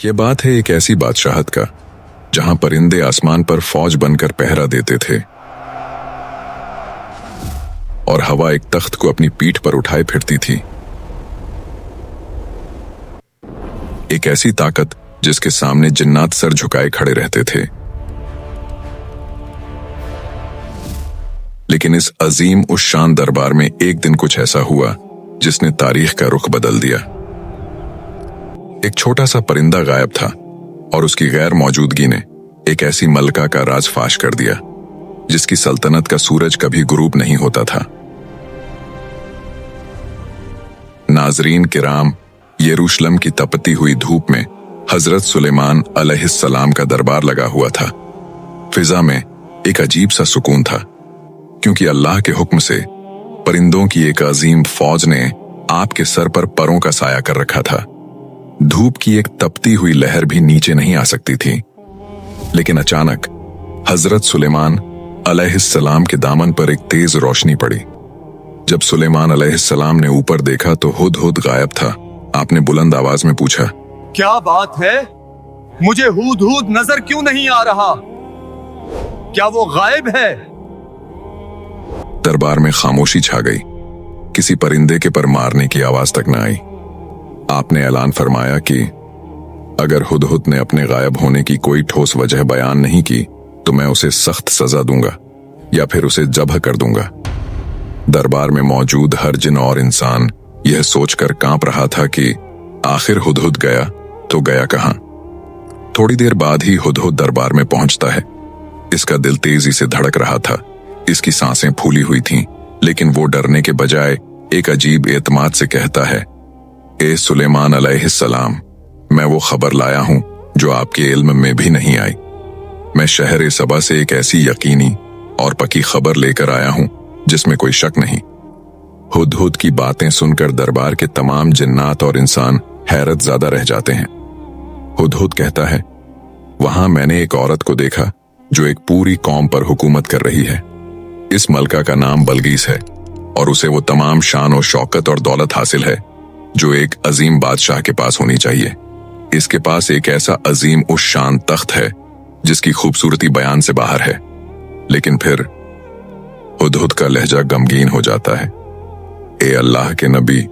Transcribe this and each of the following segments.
ये बात है एक ऐसी बादशाहत का जहां परिंदे आसमान पर फौज बनकर पहरा देते थे और हवा एक तख्त को अपनी पीठ पर उठाए फिरती थी। एक ऐसी ताकत जिसके सामने जिन्नात सर झुकाए खड़े रहते थे। लेकिन इस अजीम उस शान दरबार में एक दिन कुछ ऐसा हुआ जिसने तारीख का रुख बदल दिया। एक छोटा सा परिंदा गायब था और उसकी गैर मौजूदगी ने एक ऐसी मलका का राज फाश कर दिया जिसकी सल्तनत का सूरज कभी गुरूब नहीं होता था। नाजरीन किराम, यरूशलेम की तपती हुई धूप में हजरत सुलेमान अलैहिस्सलाम का दरबार लगा हुआ था। फिजा में एक अजीब सा सुकून था, क्योंकि अल्लाह के हुक्म से परिंदों की एक अजीम फौज ने आपके सर पर परों का साया कर रखा था। धूप की एक तपती हुई लहर भी नीचे नहीं आ सकती थी। लेकिन अचानक हजरत सुलेमान अलैहिस्सलाम के दामन पर एक तेज रोशनी पड़ी। जब सुलेमान अलैहिस्सलाम ने ऊपर देखा तो हुदहुद गायब था। आपने बुलंद आवाज में पूछा, क्या बात है? मुझे हुदहुद नजर क्यों नहीं आ रहा? क्या वो गायब है? दरबार में खामोशी छा गई। किसी परिंदे के पर मारने की आवाज तक न आई। आपने ऐलान फरमाया कि अगर हुदहुद ने अपने गायब होने की कोई ठोस वजह बयान नहीं की तो मैं उसे सख्त सजा दूंगा या फिर उसे जब्ह कर दूंगा। दरबार में मौजूद हर जिन और इंसान यह सोचकर कांप रहा था कि आखिर हुदहुद गया तो गया कहां। थोड़ी देर बाद ही हुदहुद दरबार में पहुंचता है। इसका दिल तेजी से धड़क रहा था, इसकी सांसें फूली हुई थीं, लेकिन वो डरने के बजाय एक अजीब एतमाद से कहता है, ए सुलेमान अलैहिस्सलाम, मैं वो खबर लाया हूं जो आपके इल्म में भी नहीं आई। मैं शहर सबा से एक ऐसी यकीनी और पक्की खबर लेकर आया हूं जिसमें कोई शक नहीं। हुदहुद की बातें सुनकर दरबार के तमाम जिन्नात और इंसान हैरत ज़्यादा रह जाते हैं। हुदहुद कहता है, वहां मैंने एक औरत को देखा जो एक पूरी कौम पर हुकूमत कर रही है। इस मलका का नाम बल्गीस है और उसे वो तमाम शान और शौकत और दौलत हासिल है जो एक अजीम बादशाह के पास होनी चाहिए। इसके पास एक ऐसा अजीम उस शान तख्त है जिसकी खूबसूरती बयान से बाहर है। लेकिन फिर हुदहुद का लहजा गमगीन हो जाता है। ए अल्लाह के नबी,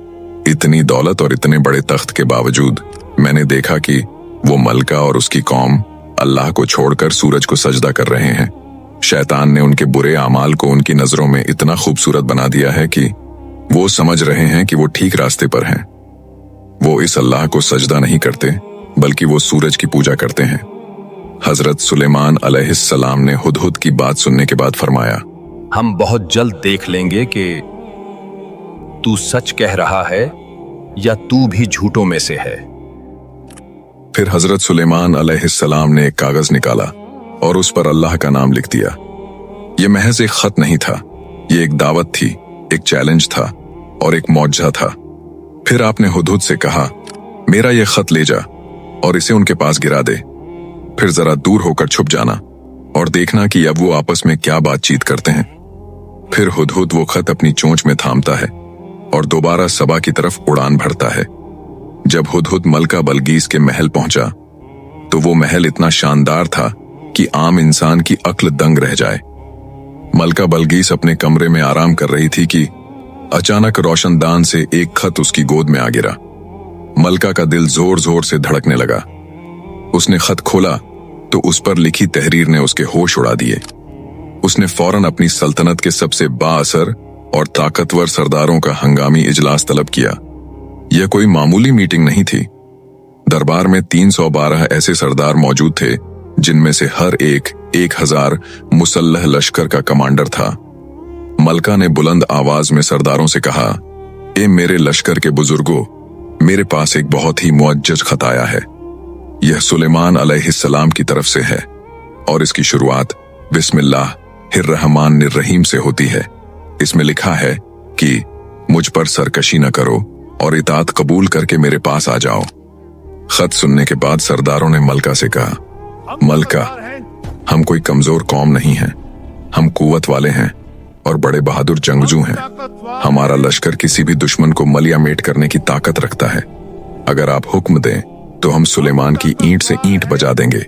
इतनी दौलत और इतने बड़े तख्त के बावजूद मैंने देखा कि वो मलका और उसकी कौम अल्लाह को छोड़कर सूरज को सजदा कर रहे हैं। शैतान ने उनके बुरे आमाल को उनकी नजरों में इतना खूबसूरत बना दिया है कि वो समझ रहे हैं कि वो ठीक रास्ते पर हैं। वो इस अल्लाह को सजदा नहीं करते बल्कि वो सूरज की पूजा करते हैं। हजरत सुलेमान अलैहिस्सलाम ने हुदहुद की बात सुनने के बाद फरमाया, हम बहुत जल्द देख लेंगे कि तू सच कह रहा है या तू भी झूठों में से है। फिर हजरत सुलेमान अलैहिस्सलाम ने एक कागज निकाला और उस पर अल्लाह का नाम लिख दिया। यह महज एक खत नहीं था, यह एक दावत थी, एक चैलेंज था और एक मौजज़ा था। फिर आपने हुदहुद से कहा, मेरा यह खत ले जा और इसे उनके पास गिरा दे। फिर जरा दूर होकर छुप जाना और देखना कि अब वो आपस में क्या बातचीत करते हैं। फिर हुदहुद वो खत अपनी चोंच में थामता है और दोबारा सबा की तरफ उड़ान भरता है। जब हुदहुद मलका बल्गीस के महल पहुंचा तो वो महल इतना शानदार था कि आम इंसान की अक्ल दंग रह जाए। मलका बल्गीस अपने कमरे में आराम कर रही थी कि अचानक रोशनदान से एक खत उसकी गोद में आ गिरा। मलका का दिल जोर जोर से धड़कने लगा। उसने खत खोला तो उस पर लिखी तहरीर ने उसके होश उड़ा दिए। उसने फौरन अपनी सल्तनत के सबसे बाअसर और ताकतवर सरदारों का हंगामी इजलास तलब किया। यह कोई मामूली मीटिंग नहीं थी। दरबार में 312 ऐसे सरदार मौजूद थे जिनमें से हर एक 1000 मुसल्लह लश्कर का कमांडर था। मलका ने बुलंद आवाज में सरदारों से कहा, ए मेरे लश्कर के बुजुर्गों, मेरे पास एक बहुत ही मुअज्जज खत आया है। यह सुलेमान अलैहिस्सलाम की तरफ से है और इसकी शुरुआत बिस्मिल्लाहिर्रहमानिर्रहीम से होती है। इसमें लिखा है कि मुझ पर सरकशी न करो और इताअत कबूल करके मेरे पास आ जाओ। खत सुनने के बाद सरदारों ने मलका से कहा, मलका, हम कोई कमजोर कौम नहीं हैं, हम कुव्वत वाले हैं और बड़े बहादुर जंगजू हैं। हमारा लश्कर किसी भी दुश्मन को मलिया मेट करने की ताकत रखता है। अगर आप हुक्म दें तो हम सुलेमान की ईंट से ईंट बजा देंगे,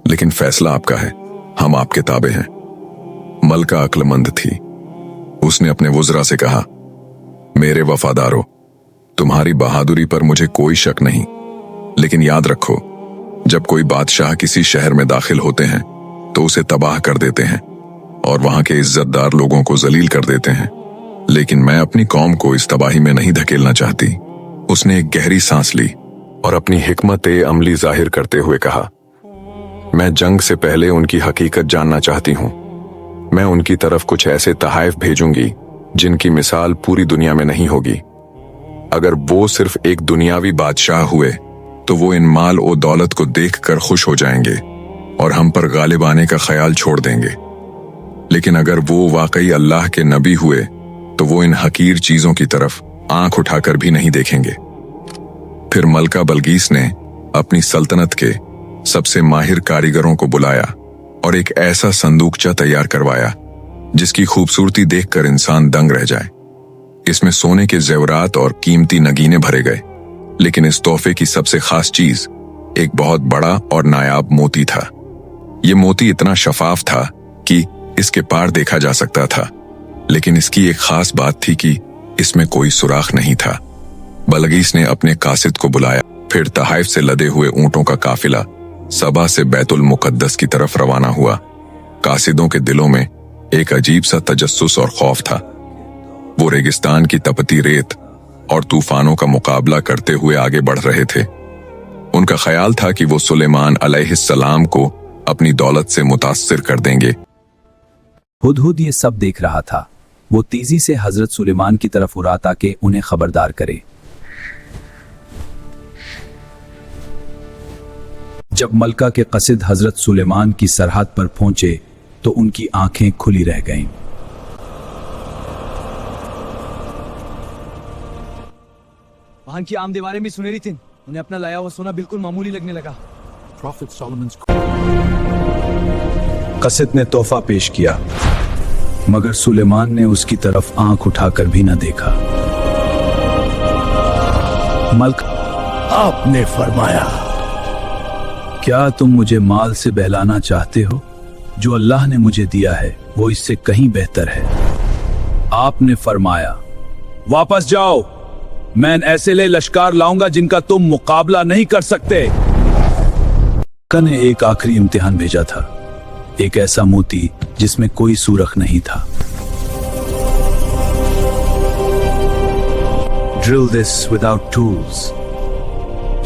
लेकिन फैसला आपका है, हम आपके ताबे हैं। मलका अक्लमंद थी। उसने अपने वुज़रा से कहा, मेरे वफादारों, तुम्हारी बहादुरी पर मुझे कोई शक नहीं, लेकिन याद रखो, जब कोई बादशाह किसी शहर में दाखिल होते हैं तो उसे तबाह कर देते हैं और वहां के इज्जतदार लोगों को जलील कर देते हैं, लेकिन मैं अपनी कौम को इस तबाही में नहीं धकेलना चाहती। उसने एक गहरी सांस ली और अपनी हिकमत अमली जाहिर करते हुए कहा, मैं जंग से पहले उनकी हकीकत जानना चाहती हूं। मैं उनकी तरफ कुछ ऐसे तहाइफ भेजूंगी जिनकी मिसाल पूरी दुनिया में नहीं होगी। अगर वो सिर्फ एक दुनियावी बादशाह हुए तो वो इन माल और दौलत को देखकर खुश हो जाएंगे और हम पर गालिब आने का ख्याल छोड़ देंगे, लेकिन अगर वो वाकई अल्लाह के नबी हुए तो वो इन हकीर चीजों की तरफ आंख उठाकर भी नहीं देखेंगे। फिर मलका बलगीस ने अपनी सल्तनत के सबसे माहिर कारीगरों को बुलाया और एक ऐसा संदूकचा तैयार करवाया जिसकी खूबसूरती देखकर इंसान दंग रह जाए। इसमें सोने के जेवरात और कीमती नगीने भरे गए, लेकिन इस तोहफे की सबसे खास चीज एक बहुत बड़ा और नायाब मोती था। ये मोती इतना शफाफ था कि इसके पार देखा जा सकता था, लेकिन इसकी एक खास बात थी कि इसमें कोई सुराख नहीं था। बलगीस ने अपने कासिद को बुलाया। फिर तहाइफ से लदे हुए ऊंटों का काफिला सबा से बैतुल मुकद्दस की तरफ रवाना हुआ। कासिदों के दिलों में एक अजीब सा तजस्सुस और खौफ था। वो रेगिस्तान की तपती रेत और तूफानों का मुकाबला करते हुए आगे बढ़ रहे थे। उनका ख्याल था कि वो सुलेमान अलैहिस्सलाम को अपनी दौलत से मुतासिर कर देंगे। हुदहुद ये सब देख रहा था। वो तेजी से हजरत सुलेमान की तरफ उड़ा ताकि उन्हें खबरदार करे। जब मलका के कसिद हजरत सुलेमान की सरहद पर पहुंचे तो उनकी आंखें खुली रह गईं। वहां की आम दीवारें भी सुनहरी थीं। उन्हें अपना लाया हुआ सोना बिल्कुल मामूली लगने लगा। कसिद ने तोहफा पेश किया, मगर सुलेमान ने उसकी तरफ आंख उठाकर भी न देखा। मलक, आपने फरमाया, क्या तुम मुझे माल से बहलाना चाहते हो? जो अल्लाह ने मुझे दिया है वो इससे कहीं बेहतर है। आपने फरमाया, वापस जाओ, मैं ऐसे ले लश्कार लाऊंगा जिनका तुम मुकाबला नहीं कर सकते। ने एक आखिरी इम्तिहान भेजा था, एक ऐसा मोती जिसमें कोई सूरख नहीं था। Drill this without tools।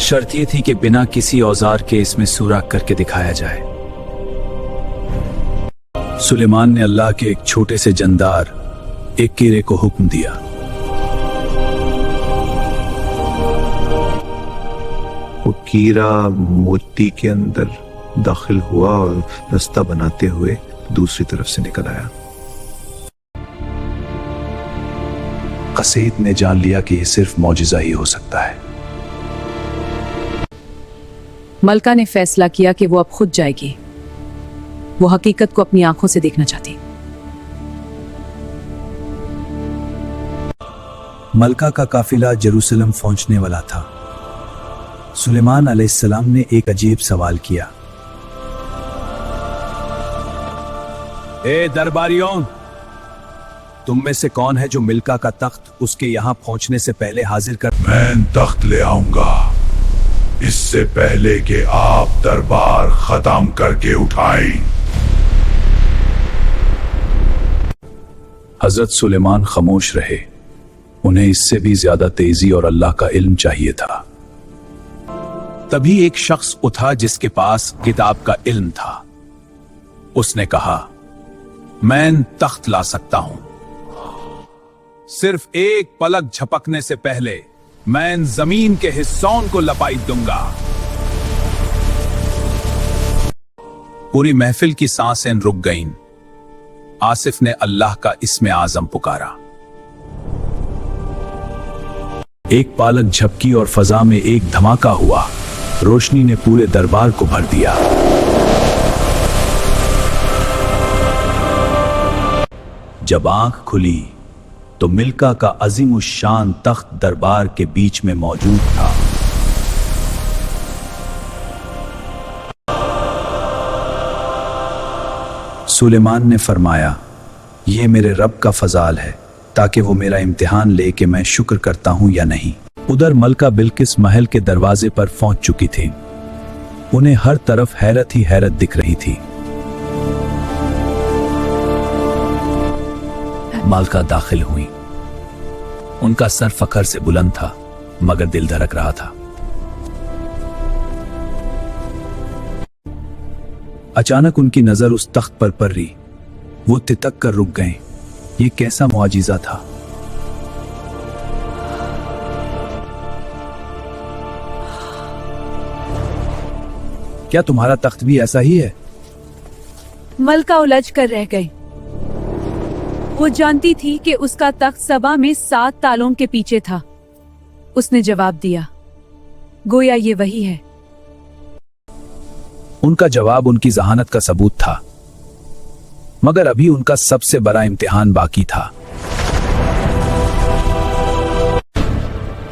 शर्त यह थी कि बिना किसी औजार के इसमें सुराख करके दिखाया जाए। सुलेमान ने अल्लाह के एक छोटे से जंदार एक कीरे को हुक्म दिया। वो कीरा मोती के अंदर दाखिल हुआ और रास्ता बनाते हुए दूसरी तरफ से निकल आया। कसीद ने जान लिया कि यह सिर्फ मौजिजा ही हो सकता है। मलका ने फैसला किया कि वो अब खुद जाएगी। वो हकीकत को अपनी आंखों से देखना चाहती। मलका का काफिला जेरूसलम पहुंचने वाला था। सुलेमान अलैहिस्सलाम ने एक अजीब सवाल किया, ए दरबारियों, तुम में से कौन है जो मिल्का का तख्त उसके यहां पहुंचने से पहले हाजिर कर? मैं तख्त ले आऊंगा, इससे पहले कि आप दरबार खत्म करके उठाएं। हजरत सुलेमान खामोश रहे। उन्हें इससे भी ज्यादा तेजी और अल्लाह का इल्म चाहिए था। तभी एक शख्स उठा जिसके पास किताब का इल्म था। उसने कहा, मैं तख्त ला सकता हूं, सिर्फ एक पलक झपकने से पहले मैं जमीन के हिस्सों को लपाई दूंगा। पूरी महफिल की सांसें रुक गईं। आसिफ ने अल्लाह का इस्मे आजम पुकारा। एक पालक झपकी और फजा में एक धमाका हुआ। रोशनी ने पूरे दरबार को भर दिया। जब आंख खुली तो मिल्का का अजीमुश शान तख्त दरबार के बीच में मौजूद था। सुलेमान ने फरमाया, ये मेरे रब का फजाल है ताकि वो मेरा इम्तिहान ले कि मैं शुक्र करता हूँ या नहीं। उधर मलका बिल्किस महल के दरवाजे पर पहुंच चुकी थी। उन्हें हर तरफ हैरत ही हैरत दिख रही थी। मलका दाखिल हुई। उनका सर फखर से बुलंद था मगर दिल धड़क रहा था। अचानक उनकी नजर उस तख्त पर पड़ी। वो तितक कर रुक गए। ये कैसा मुआजिजा था? क्या तुम्हारा तख्त भी ऐसा ही है? मलका उलझ कर रह गई। वो जानती थी कि उसका तख्त सबा में 7 तालों के पीछे था। उसने जवाब दिया, गोया ये वही है। उनका जवाब उनकी जहानत का सबूत था, मगर अभी उनका सबसे बड़ा इम्तिहान बाकी था।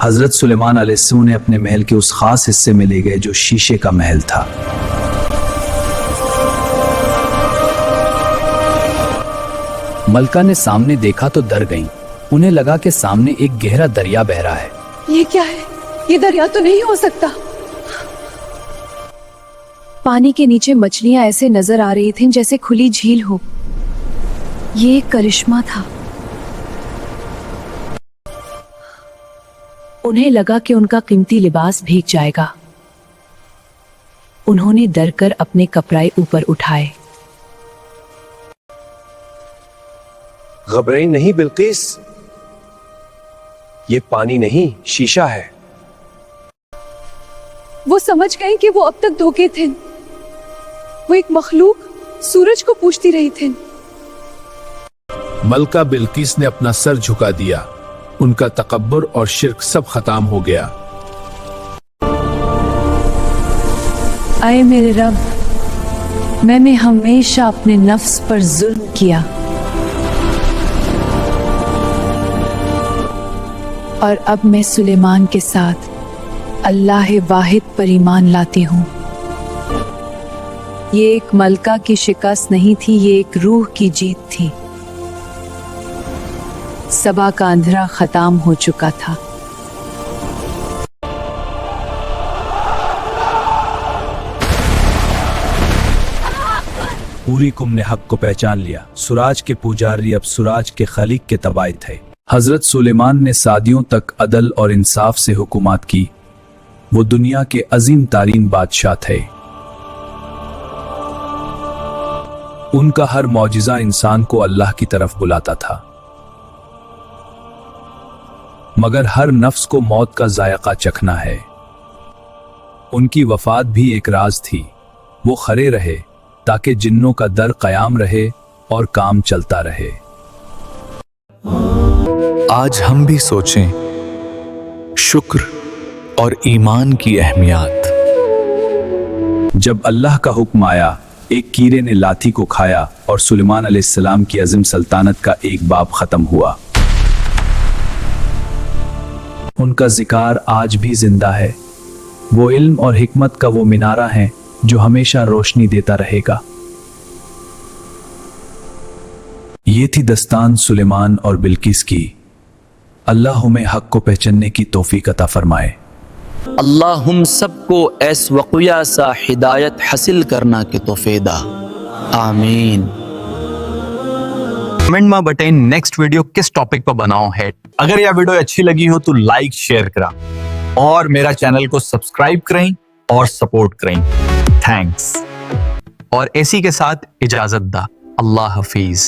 हजरत सुलेमान अलैहिस्सलाम ने अपने महल के उस खास हिस्से में ले गए जो शीशे का महल था। मलका ने सामने देखा तो डर गईं। उन्हें लगा कि सामने एक गहरा दरिया बह रहा है। ये क्या है? ये दरिया तो नहीं हो सकता। पानी के नीचे मछलियां ऐसे नजर आ रही थीं जैसे खुली झील हो। ये एक करिश्मा था। उन्हें लगा कि उनका कीमती लिबास भीग जाएगा। उन्होंने डर कर अपने कपड़े ऊपर उठाए। घबराई नहीं बिल्किस, ये पानी नहीं शीशा है। वो समझ गए कि वो अब तक धोखे थे। वो एक मखलूक सूरज को पूछती रही थी। मलका बिल्किस ने अपना सर झुका दिया। उनका तकब्बुर और शिर्क सब खत्म हो गया। आए मेरे रब, मैंने हमेशा अपने नफ्स पर जुल्म किया और अब मैं सुलेमान के साथ अल्लाह वाहिद पर ईमान लाती हूँ। ये एक मलका की शिकस्त नहीं थी, ये एक रूह की जीत थी। सबा का अंधेरा खत्म हो चुका था। पूरी कुम ने हक को पहचान लिया। सुराज के पुजारी अब सुराज के खलीक के तबाई थे। हजरत सुलेमान ने सादियों तक अदल और इंसाफ से हुकूमत की। वो दुनिया के अजीम तारीन बादशाह थे। उनका हर मौजिजा इंसान को अल्लाह की तरफ बुलाता था, मगर हर नफ्स को मौत का जायका चखना है। उनकी वफात भी एक राज थी। वो खड़े रहे ताकि जिन्नों का दर कयाम रहे और काम चलता रहे। आज हम भी सोचें शुक्र और ईमान की अहमियत। जब अल्लाह का हुक्म आया, एक कीड़े ने लाठी को खाया और सुलेमान अलैहिस्सलाम की अज़ीम सल्तनत का एक बाब खत्म हुआ। उनका जिक्र आज भी जिंदा है। वो इल्म और हिकमत का वो मिनारा है जो हमेशा रोशनी देता रहेगा। ये थी दस्तान सुलेमान और बिल्किस की। अल्लाह हमें हक को पहचानने की तौफीक अता फरमाए। अल्लाह हम सबको ऐस वक़िया सा हिदायत हासिल करना के तौफीदा। आमीन। कमेंट में बताएं नेक्स्ट वीडियो किस टॉपिक पर बनाओ है। अगर यह वीडियो अच्छी लगी हो तो लाइक शेयर करा और मेरा चैनल को सब्सक्राइब करें और सपोर्ट करें। थैंक्स। और ऐसी के साथ इजाजत दा। अल्लाह हाफिज।